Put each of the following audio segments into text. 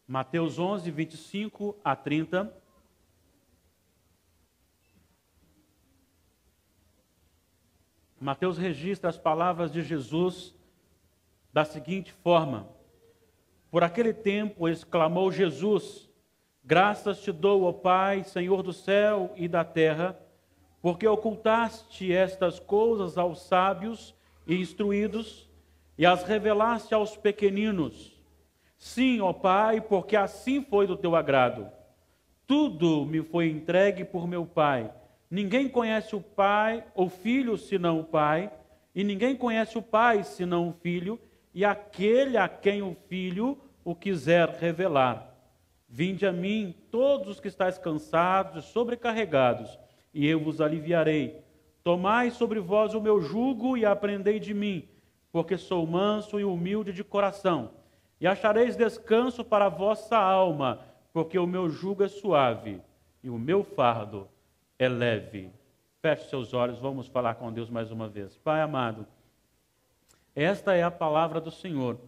Mateus 11, 25 a 30. Mateus registra as palavras de Jesus da seguinte forma: por aquele tempo exclamou Jesus: graças te dou, ó Pai, Senhor do céu e da terra, porque ocultaste estas coisas aos sábios e instruídos e as revelaste aos pequeninos. Sim, ó Pai, porque assim foi do teu agrado. Tudo me foi entregue por meu Pai. Ninguém conhece o Pai, o Filho, senão o Pai, e ninguém conhece o Pai, senão o Filho, e aquele a quem o Filho o quiser revelar. Vinde a mim, todos os que estáis cansados e sobrecarregados, e eu vos aliviarei. Tomai sobre vós o meu jugo e aprendei de mim, porque sou manso e humilde de coração, e achareis descanso para a vossa alma, porque o meu jugo é suave e o meu fardo é leve. Feche seus olhos, vamos falar com Deus mais uma vez. Pai amado, esta é a palavra do Senhor.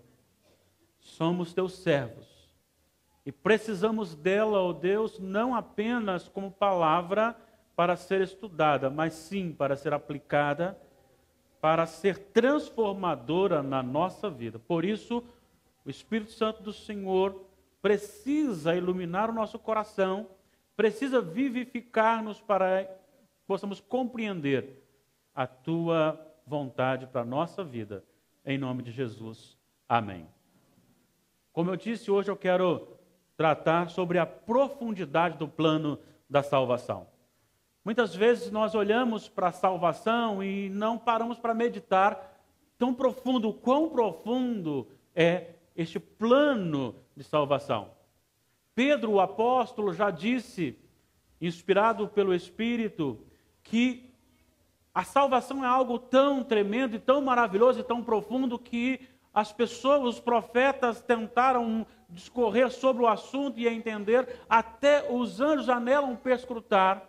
Somos teus servos e precisamos dela, ó Deus, não apenas como palavra para ser estudada, mas sim para ser aplicada, para ser transformadora na nossa vida. Por isso, o Espírito Santo do Senhor precisa iluminar o nosso coração, precisa vivificar-nos para que possamos compreender a tua vontade para a nossa vida. Em nome de Jesus. Amém. Como eu disse, hoje eu quero tratar sobre a profundidade do plano da salvação. Muitas vezes nós olhamos para a salvação e não paramos para meditar quão profundo é este plano de salvação. Pedro, o apóstolo, já disse, inspirado pelo Espírito, que a salvação é algo tão tremendo e tão maravilhoso e tão profundo que as pessoas, os profetas, tentaram discorrer sobre o assunto e entender, até os anjos anelam perscrutar,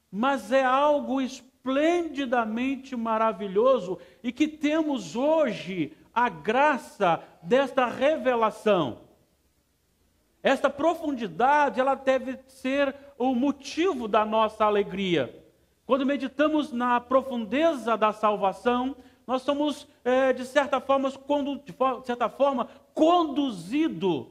mas é algo esplendidamente maravilhoso e que temos hoje a graça desta revelação. Esta profundidade, ela deve ser o motivo da nossa alegria. Quando meditamos na profundeza da salvação, nós somos, de certa forma, conduzidos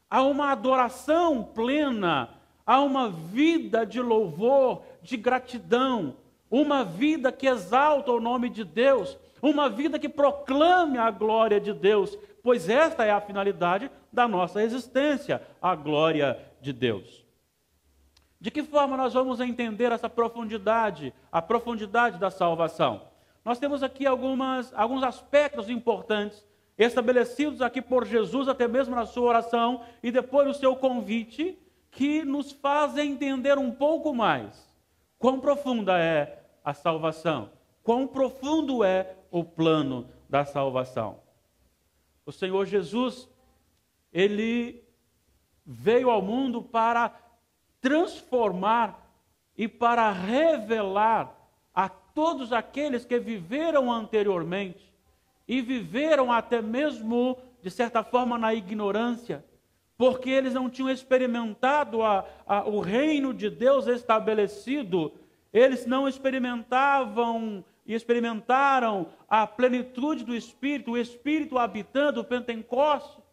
a uma adoração plena, a uma vida de louvor, de gratidão, uma vida que exalta o nome de Deus, uma vida que proclame a glória de Deus, pois esta é a finalidade da nossa existência, a glória de Deus. De que forma nós vamos entender essa profundidade, a profundidade da salvação? Nós temos aqui alguns aspectos importantes, estabelecidos aqui por Jesus, até mesmo na sua oração, e depois no seu convite, que nos fazem entender um pouco mais quão profunda é a salvação, quão profundo é o plano da salvação. O Senhor Jesus, Ele veio ao mundo para transformar e para revelar a todos aqueles que viveram anteriormente e viveram até mesmo, de certa forma, na ignorância, porque eles não tinham experimentado o reino de Deus estabelecido, eles não experimentaram a plenitude do Espírito, o Espírito habitando o Pentecostes.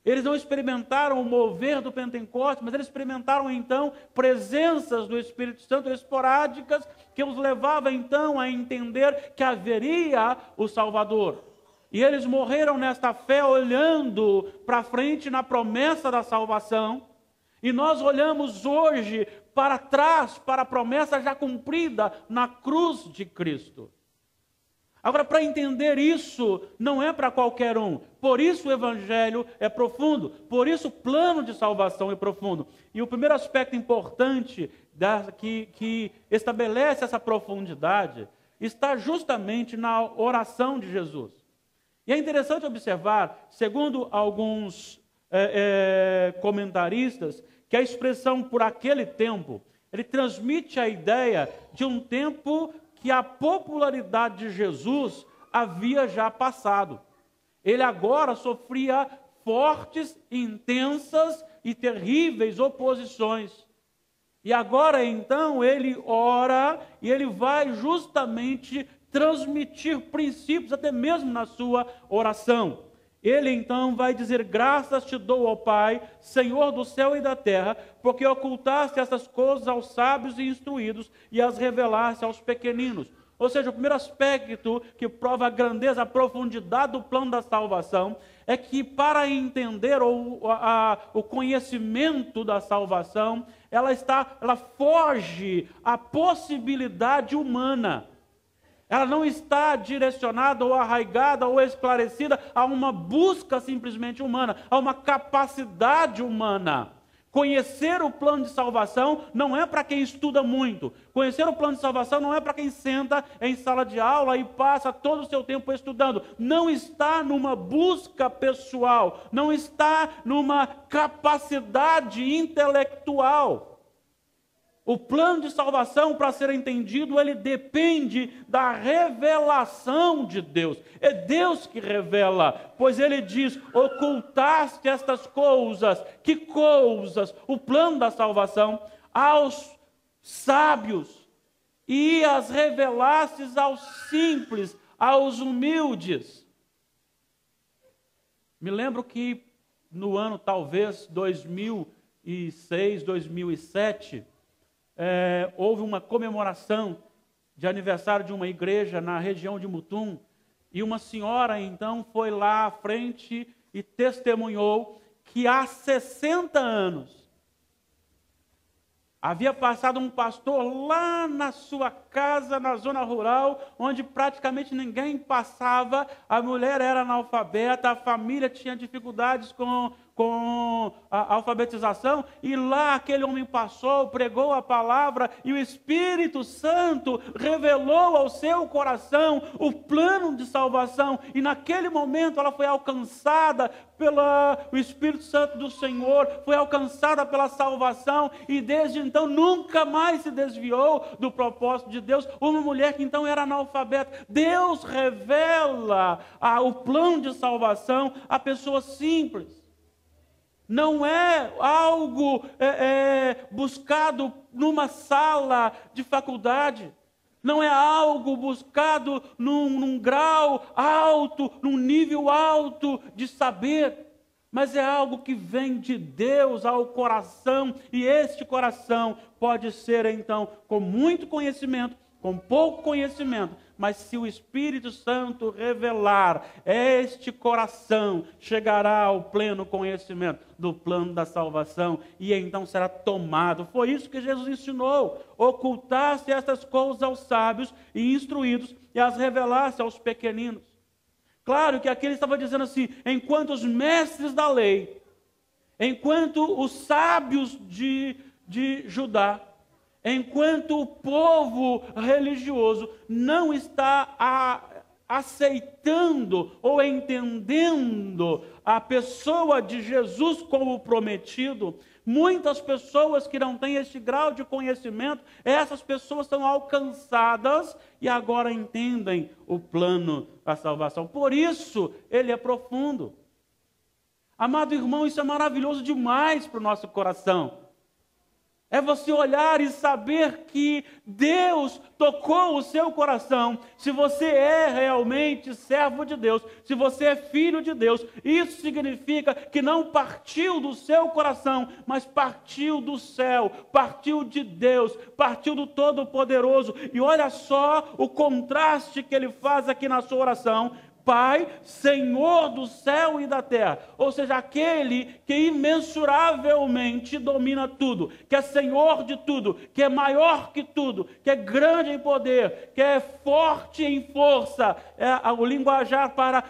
Eles não experimentaram o mover do Pentecostes, mas eles experimentaram então presenças do Espírito Santo esporádicas que os levavam então a entender que haveria o Salvador. E eles morreram nesta fé olhando para frente na promessa da salvação. E nós olhamos hoje para trás, para a promessa já cumprida na cruz de Cristo. Agora, para entender isso, não é para qualquer um. Por isso o Evangelho é profundo. Por isso o plano de salvação é profundo. E o primeiro aspecto importante que estabelece essa profundidade está justamente na oração de Jesus. E é interessante observar, segundo alguns comentaristas que a expressão por aquele tempo, ele transmite a ideia de um tempo que a popularidade de Jesus havia já passado. Ele agora sofria fortes, intensas e terríveis oposições. E agora então ele ora e ele vai justamente transmitir princípios até mesmo na sua oração. Ele então vai dizer: graças te dou, ó Pai, Senhor do céu e da terra, porque ocultaste essas coisas aos sábios e instruídos e as revelaste aos pequeninos. Ou seja, o primeiro aspecto que prova a grandeza, a profundidade do plano da salvação, é que para entender o conhecimento da salvação, ela foge à possibilidade humana. Ela não está direcionada ou arraigada ou esclarecida a uma busca simplesmente humana, a uma capacidade humana. Conhecer o plano de salvação não é para quem estuda muito. Conhecer o plano de salvação não é para quem senta em sala de aula e passa todo o seu tempo estudando. Não está numa busca pessoal, não está numa capacidade intelectual. O plano de salvação, para ser entendido, ele depende da revelação de Deus. É Deus que revela, pois ele diz: ocultaste estas coisas. Que coisas? O plano da salvação aos sábios e as revelastes aos simples, aos humildes. Me lembro que no ano talvez 2006, 2007, houve uma comemoração de aniversário de uma igreja na região de Mutum, e uma senhora então foi lá à frente e testemunhou que há 60 anos havia passado um pastor lá na sua casa, na zona rural, onde praticamente ninguém passava, a mulher era analfabeta, a família tinha dificuldades com a alfabetização, e lá aquele homem passou, pregou a palavra, e o Espírito Santo revelou ao seu coração o plano de salvação, e naquele momento ela foi alcançada pelo Espírito Santo do Senhor, foi alcançada pela salvação, e desde então nunca mais se desviou do propósito de Deus. Uma mulher que então era analfabeta. Deus revela o plano de salvação a pessoas simples. Não é algo buscado numa sala de faculdade. Não é algo buscado num grau alto, num nível alto de saber. Mas é algo que vem de Deus ao coração. E este coração pode ser então com muito conhecimento, com pouco conhecimento, mas se o Espírito Santo revelar, este coração chegará ao pleno conhecimento do plano da salvação e então será tomado. Foi isso que Jesus ensinou: ocultasse estas coisas aos sábios e instruídos e as revelasse aos pequeninos. Claro que aqui ele estava dizendo assim: enquanto os mestres da lei, enquanto os sábios de Judá, enquanto o povo religioso não está aceitando ou entendendo a pessoa de Jesus como prometido, muitas pessoas que não têm este grau de conhecimento, essas pessoas são alcançadas e agora entendem o plano da salvação. Por isso, ele é profundo. Amado irmão, isso é maravilhoso demais para o nosso coração. É você olhar e saber que Deus tocou o seu coração. Se você é realmente servo de Deus, se você é filho de Deus, isso significa que não partiu do seu coração, mas partiu do céu, partiu de Deus, partiu do Todo-Poderoso. E olha só o contraste que ele faz aqui na sua oração: Pai, Senhor do céu e da terra. Ou seja, aquele que imensuravelmente domina tudo, que é Senhor de tudo, que é maior que tudo, que é grande em poder, que é forte em força. É o linguajar para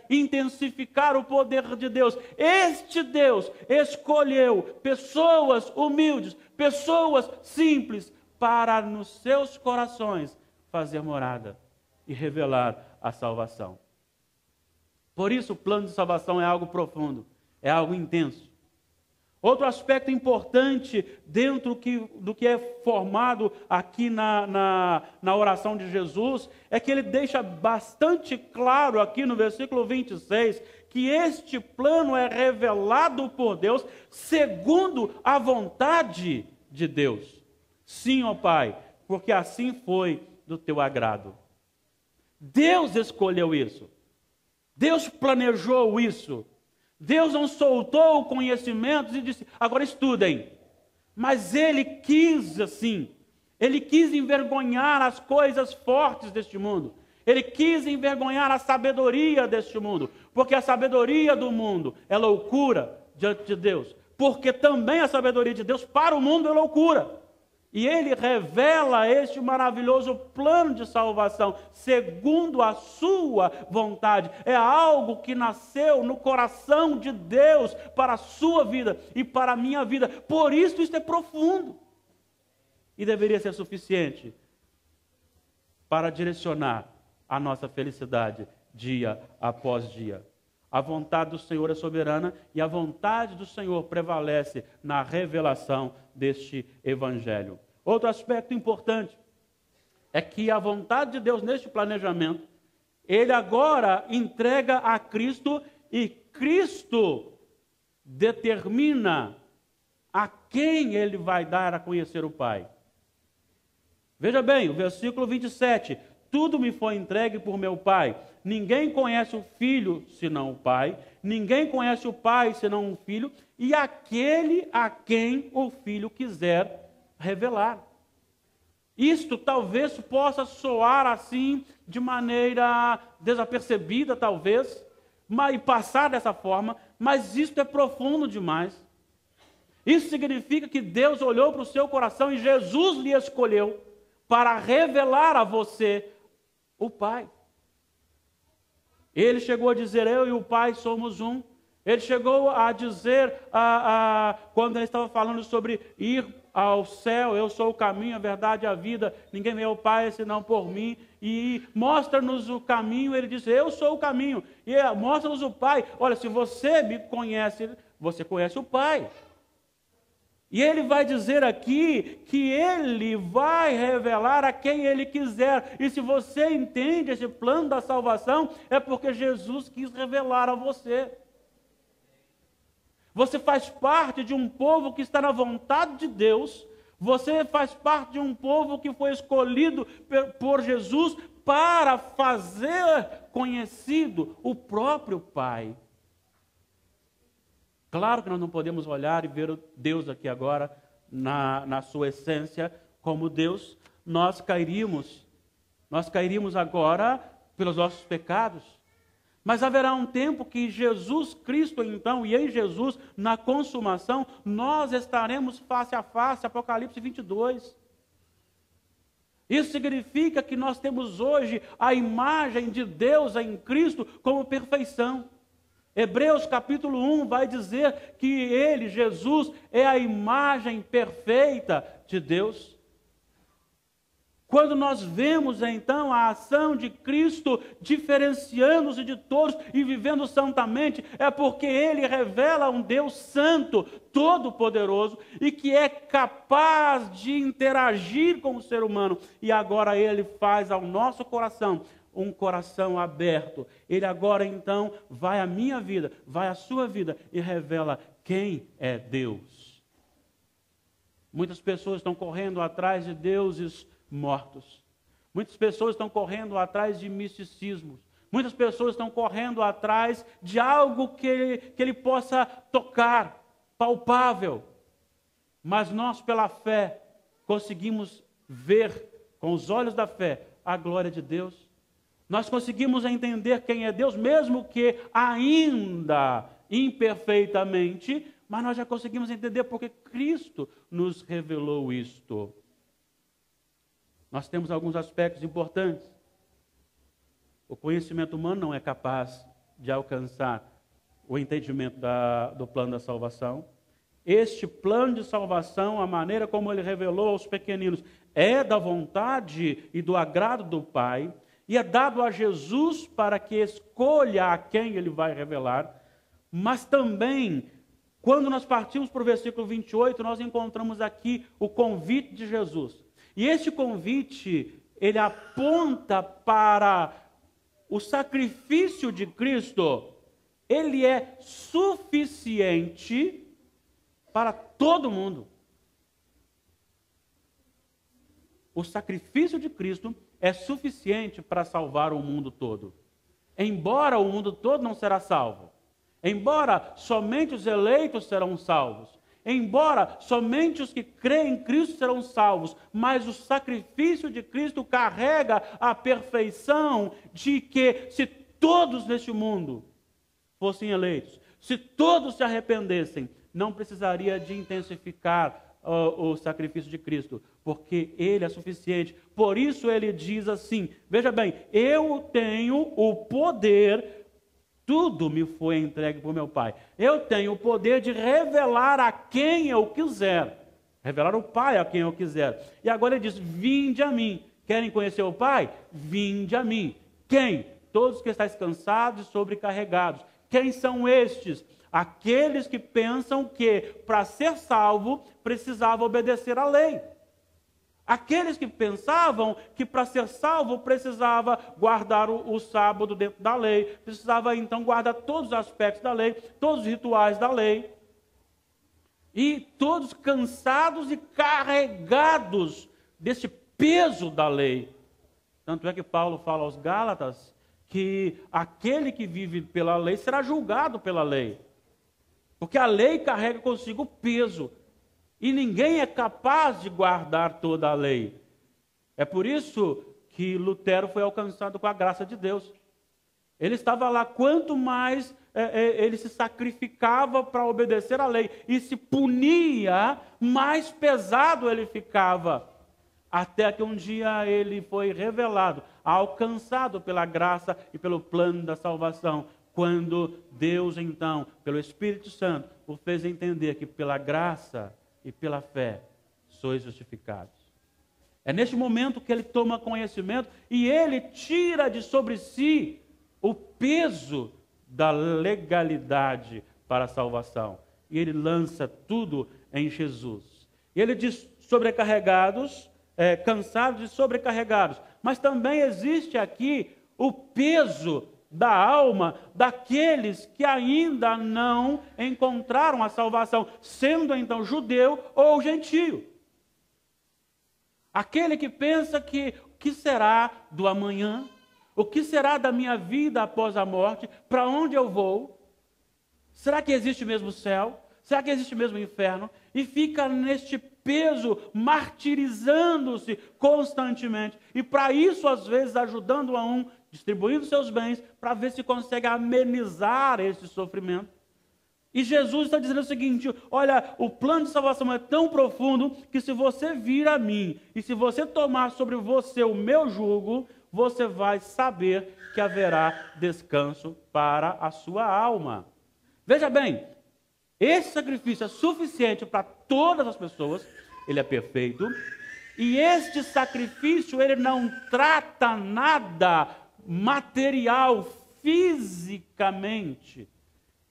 intensificar o poder de Deus. Este Deus escolheu pessoas humildes, pessoas simples, para nos seus corações fazer morada e revelar a salvação. Por isso o plano de salvação é algo profundo. é algo intenso. Outro aspecto importante dentro do que é formado aqui na oração de Jesus é que ele deixa bastante claro aqui no versículo 26 que este plano é revelado por Deus segundo a vontade de Deus. Sim, ó Pai, porque assim foi do teu agrado. Deus escolheu isso. Deus planejou isso. Deus não soltou conhecimentos e disse, agora estudem. Mas Ele quis assim. Ele quis envergonhar as coisas fortes deste mundo. Ele quis envergonhar a sabedoria deste mundo. Porque a sabedoria do mundo é loucura diante de Deus. Porque também a sabedoria de Deus para o mundo é loucura. E Ele revela este maravilhoso plano de salvação, segundo a sua vontade. É algo que nasceu no coração de Deus para a sua vida e para a minha vida. Por isso é profundo. E deveria ser suficiente para direcionar a nossa felicidade dia após dia. A vontade do Senhor é soberana e a vontade do Senhor prevalece na revelação deste Evangelho. Outro aspecto importante é que a vontade de Deus neste planejamento, Ele agora entrega a Cristo e Cristo determina a quem Ele vai dar a conhecer o Pai. Veja bem, o versículo 27, tudo me foi entregue por meu Pai. Ninguém conhece o Filho senão o Pai, ninguém conhece o Pai senão o Filho, e aquele a quem o Filho quiser revelar. Isto talvez possa soar assim, de maneira desapercebida talvez, e passar dessa forma, mas isto é profundo demais. Isso significa que Deus olhou para o seu coração e Jesus lhe escolheu para revelar a você o Pai. Ele chegou a dizer, eu e o Pai somos um. Ele chegou a dizer, quando ele estava falando sobre ir ao céu, eu sou o caminho, a verdade e a vida, ninguém vem ao Pai senão por mim, e mostra-nos o caminho, ele disse, eu sou o caminho, e mostra-nos o Pai, olha, se você me conhece, você conhece o Pai. E ele vai dizer aqui que ele vai revelar a quem ele quiser. E se você entende esse plano da salvação, é porque Jesus quis revelar a você. Você faz parte de um povo que está na vontade de Deus. Você faz parte de um povo que foi escolhido por Jesus para fazer conhecido o próprio Pai. Claro que nós não podemos olhar e ver Deus aqui agora na sua essência como Deus. Nós cairíamos agora pelos nossos pecados. Mas haverá um tempo que Jesus Cristo então, e em Jesus, na consumação, nós estaremos face a face, Apocalipse 22. Isso significa que nós temos hoje a imagem de Deus em Cristo como perfeição. Hebreus capítulo 1 vai dizer que Ele, Jesus, é a imagem perfeita de Deus. Quando nós vemos então a ação de Cristo diferenciando-se de todos e vivendo santamente, é porque Ele revela um Deus santo, todo-poderoso e que é capaz de interagir com o ser humano. E agora Ele faz ao nosso coração um coração aberto. Ele agora então vai à minha vida, vai à sua vida e revela quem é Deus. Muitas pessoas estão correndo atrás de deuses mortos. Muitas pessoas estão correndo atrás de misticismos. Muitas pessoas estão correndo atrás de algo que ele possa tocar, palpável. Mas nós, pela fé, conseguimos ver com os olhos da fé a glória de Deus. Nós conseguimos entender quem é Deus, mesmo que ainda imperfeitamente, mas nós já conseguimos entender porque Cristo nos revelou isto. Nós temos alguns aspectos importantes. O conhecimento humano não é capaz de alcançar o entendimento do plano da salvação. Este plano de salvação, a maneira como ele revelou aos pequeninos, é da vontade e do agrado do Pai, e é dado a Jesus para que escolha a quem ele vai revelar. Mas também, quando nós partimos para o versículo 28, nós encontramos aqui o convite de Jesus. E este convite, ele aponta para o sacrifício de Cristo. Ele é suficiente para todo mundo. O sacrifício de Cristo é suficiente para salvar o mundo todo. Embora o mundo todo não será salvo. Embora somente os eleitos serão salvos. Embora somente os que creem em Cristo serão salvos. Mas o sacrifício de Cristo carrega a perfeição de que se todos neste mundo fossem eleitos, se todos se arrependessem, não precisaria de intensificar o sacrifício de Cristo, porque Ele é suficiente. Por isso Ele diz assim, veja bem, eu tenho o poder, tudo me foi entregue por meu Pai. Eu tenho o poder de revelar a quem eu quiser, revelar o Pai a quem eu quiser. E agora Ele diz, vinde a mim. Querem conhecer o Pai? Vinde a mim. Quem? Todos que estáis cansados e sobrecarregados. Quem são estes? Aqueles que pensam que para ser salvo precisava obedecer à lei. Aqueles que pensavam que para ser salvo precisava guardar o sábado dentro da lei, precisava então guardar todos os aspectos da lei, todos os rituais da lei. E todos cansados e carregados desse peso da lei. Tanto é que Paulo fala aos Gálatas que aquele que vive pela lei será julgado pela lei. Porque a lei carrega consigo o peso. E ninguém é capaz de guardar toda a lei. É por isso que Lutero foi alcançado com a graça de Deus. Ele estava lá, quanto mais ele se sacrificava para obedecer à lei e se punia, mais pesado ele ficava. Até que um dia ele foi revelado, alcançado pela graça e pelo plano da salvação. Quando Deus, então, pelo Espírito Santo, o fez entender que pela graça e pela fé sois justificados. É neste momento que ele toma conhecimento e ele tira de sobre si o peso da legalidade para a salvação. E ele lança tudo em Jesus. E ele diz, sobrecarregados, cansados e sobrecarregados. Mas também existe aqui o peso da alma daqueles que ainda não encontraram a salvação, sendo então judeu ou gentio. Aquele que pensa que o que será do amanhã, o que será da minha vida após a morte, para onde eu vou? Será que existe mesmo o céu? Será que existe mesmo o inferno? E fica neste peso, martirizando-se constantemente. E para isso, às vezes, ajudando a um, distribuindo seus bens, para ver se consegue amenizar esse sofrimento. E Jesus está dizendo o seguinte, olha, o plano de salvação é tão profundo que se você vir a mim, e se você tomar sobre você o meu jugo, você vai saber que haverá descanso para a sua alma. Veja bem, esse sacrifício é suficiente para todas as pessoas, ele é perfeito, e este sacrifício ele não trata nada material, fisicamente,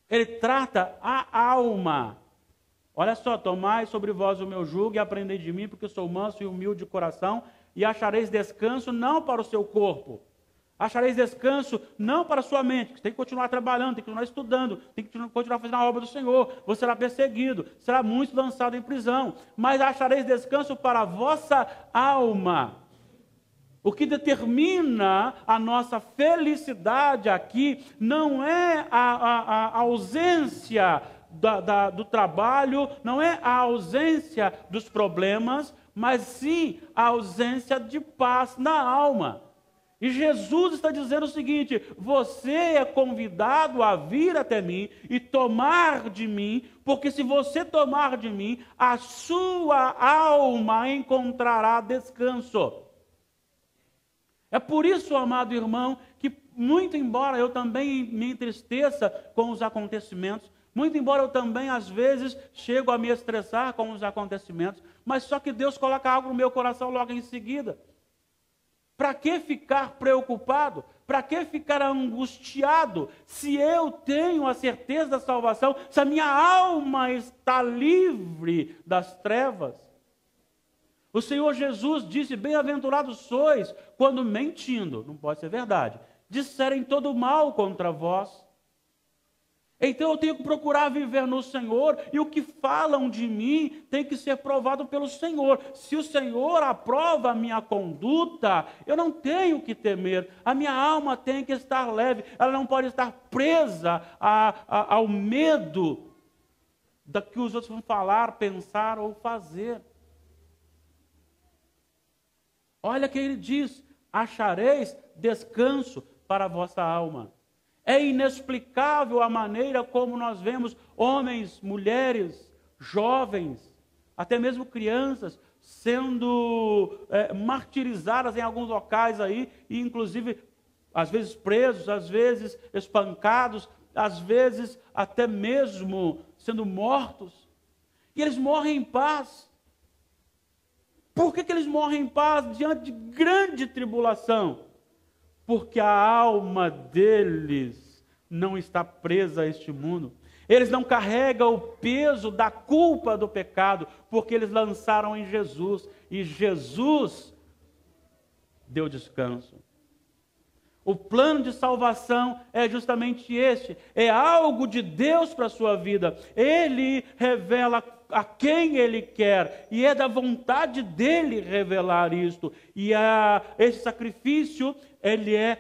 ele trata a alma. Olha só, tomai sobre vós o meu jugo e aprendei de mim, porque sou manso e humilde de coração, e achareis descanso não para o seu corpo, achareis descanso não para a sua mente, que tem que continuar trabalhando, tem que continuar estudando, tem que continuar fazendo a obra do Senhor, você será perseguido, será muito lançado em prisão, mas achareis descanso para a vossa alma. O que determina a nossa felicidade aqui não é a ausência do trabalho, não é a ausência dos problemas, mas sim a ausência de paz na alma. E Jesus está dizendo o seguinte, você é convidado a vir até mim e tomar de mim, porque se você tomar de mim, a sua alma encontrará descanso. É por isso, amado irmão, que muito embora eu também me entristeça com os acontecimentos, muito embora eu também, às vezes, chego a me estressar com os acontecimentos, mas só que Deus coloca algo no meu coração logo em seguida. Para que ficar preocupado? Para que ficar angustiado se eu tenho a certeza da salvação, se a minha alma está livre das trevas? O Senhor Jesus disse: bem-aventurados sois quando mentindo, não pode ser verdade, disserem todo mal contra vós. Então eu tenho que procurar viver no Senhor, e o que falam de mim tem que ser provado pelo Senhor. Se o Senhor aprova a minha conduta, eu não tenho que temer. A minha alma tem que estar leve, ela não pode estar presa ao medo da que os outros vão falar, pensar ou fazer. Olha que ele diz: achareis descanso para a vossa alma. É inexplicável a maneira como nós vemos homens, mulheres, jovens, até mesmo crianças, sendo martirizadas em alguns locais aí, e inclusive, às vezes presos, às vezes espancados, às vezes até mesmo sendo mortos. E eles morrem em paz. Por que eles morrem em paz diante de grande tribulação? Porque a alma deles não está presa a este mundo. Eles não carregam o peso da culpa do pecado, porque eles lançaram em Jesus. E Jesus deu descanso. O plano de salvação é justamente este. É algo de Deus para a sua vida. Ele revela a quem Ele quer. E é da vontade dEle revelar isto. E esse sacrifício, ele é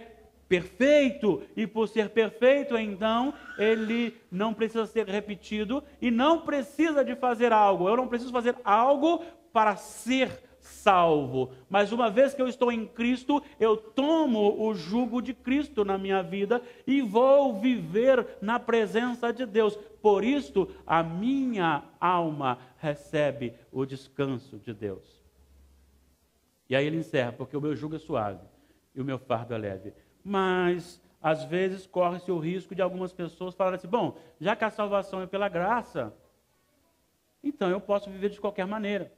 perfeito. E por ser perfeito, então, ele não precisa ser repetido. E não precisa de fazer algo. Eu não preciso fazer algo para ser salvo, mas uma vez que eu estou em Cristo, eu tomo o jugo de Cristo na minha vida e vou viver na presença de Deus. Por isto, a minha alma recebe o descanso de Deus. E aí ele encerra: porque o meu jugo é suave e o meu fardo é leve. Mas, às vezes, corre-se o risco de algumas pessoas falarem assim: bom, já que a salvação é pela graça, então eu posso viver de qualquer maneira.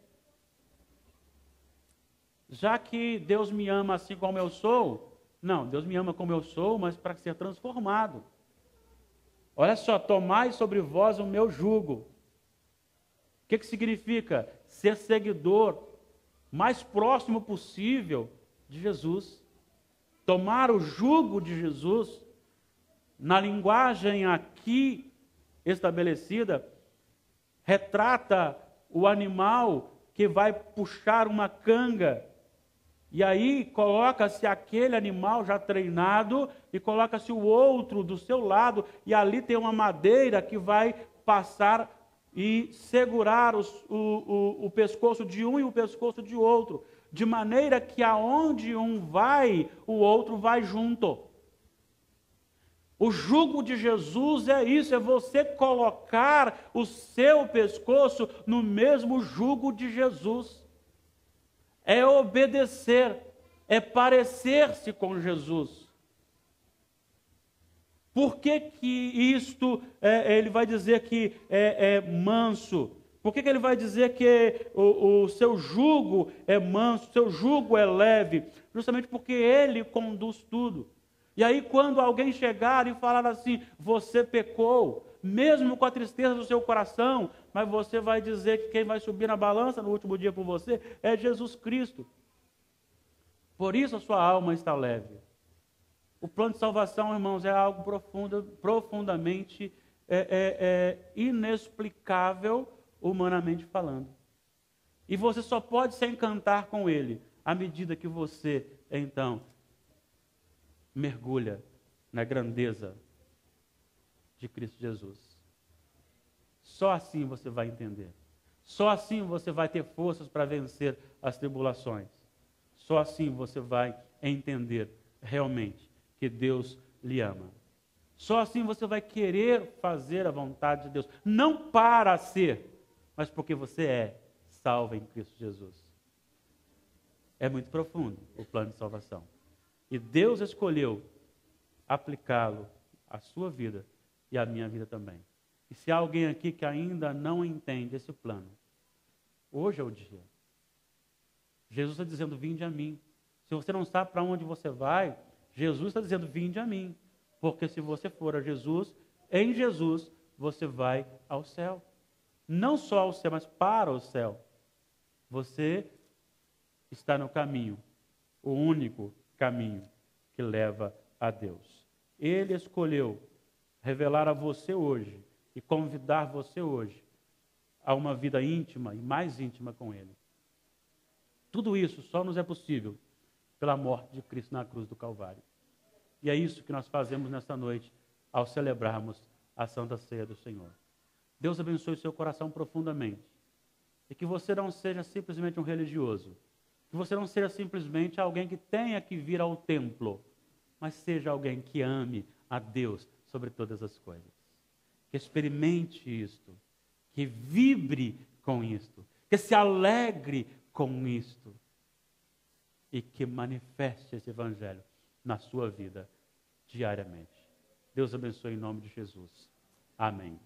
Já que Deus me ama assim como eu sou, não, Deus me ama como eu sou, mas para ser transformado. Olha só: tomai sobre vós o meu jugo. O que significa? Ser seguidor mais próximo possível de Jesus. Tomar o jugo de Jesus, na linguagem aqui estabelecida, retrata o animal que vai puxar uma canga. E aí coloca-se aquele animal já treinado e coloca-se o outro do seu lado, e ali tem uma madeira que vai passar e segurar o pescoço de um e o pescoço de outro, de maneira que aonde um vai, o outro vai junto. O jugo de Jesus é isso, é você colocar o seu pescoço no mesmo jugo de Jesus. É obedecer, é parecer-se com Jesus. Por que isto, ele vai dizer que é manso? Por que ele vai dizer que o seu jugo é manso, o seu jugo é leve? Justamente porque ele conduz tudo. E aí quando alguém chegar e falar assim: você pecou, mesmo com a tristeza do seu coração, mas você vai dizer que quem vai subir na balança no último dia por você é Jesus Cristo. Por isso a sua alma está leve. O plano de salvação, irmãos, é algo profundamente inexplicável, humanamente falando. E você só pode se encantar com ele à medida que você, então, mergulha na grandeza de Cristo Jesus. Só assim você vai entender. Só assim você vai ter forças para vencer as tribulações. Só assim você vai entender realmente que Deus lhe ama. Só assim você vai querer fazer a vontade de Deus. Não para ser, mas porque você é salvo em Cristo Jesus. É muito profundo o plano de salvação. E Deus escolheu aplicá-lo à sua vida e à minha vida também. E se há alguém aqui que ainda não entende esse plano, hoje é o dia. Jesus está dizendo: vinde a mim. Se você não sabe para onde você vai, Jesus está dizendo, vinde a mim. Porque se você for a Jesus, em Jesus, você vai ao céu. Não só ao céu, mas para o céu. Você está no caminho, o único caminho que leva a Deus. Ele escolheu revelar a você hoje e convidar você hoje a uma vida íntima e mais íntima com Ele. Tudo isso só nos é possível pela morte de Cristo na cruz do Calvário. E é isso que nós fazemos nesta noite ao celebrarmos a Santa Ceia do Senhor. Deus abençoe o seu coração profundamente. E que você não seja simplesmente um religioso. Que você não seja simplesmente alguém que tenha que vir ao templo. Mas seja alguém que ame a Deus sobre todas as coisas. Que experimente isto. Que vibre com isto. Que se alegre com isto. E que manifeste esse evangelho na sua vida diariamente. Deus abençoe em nome de Jesus. Amém.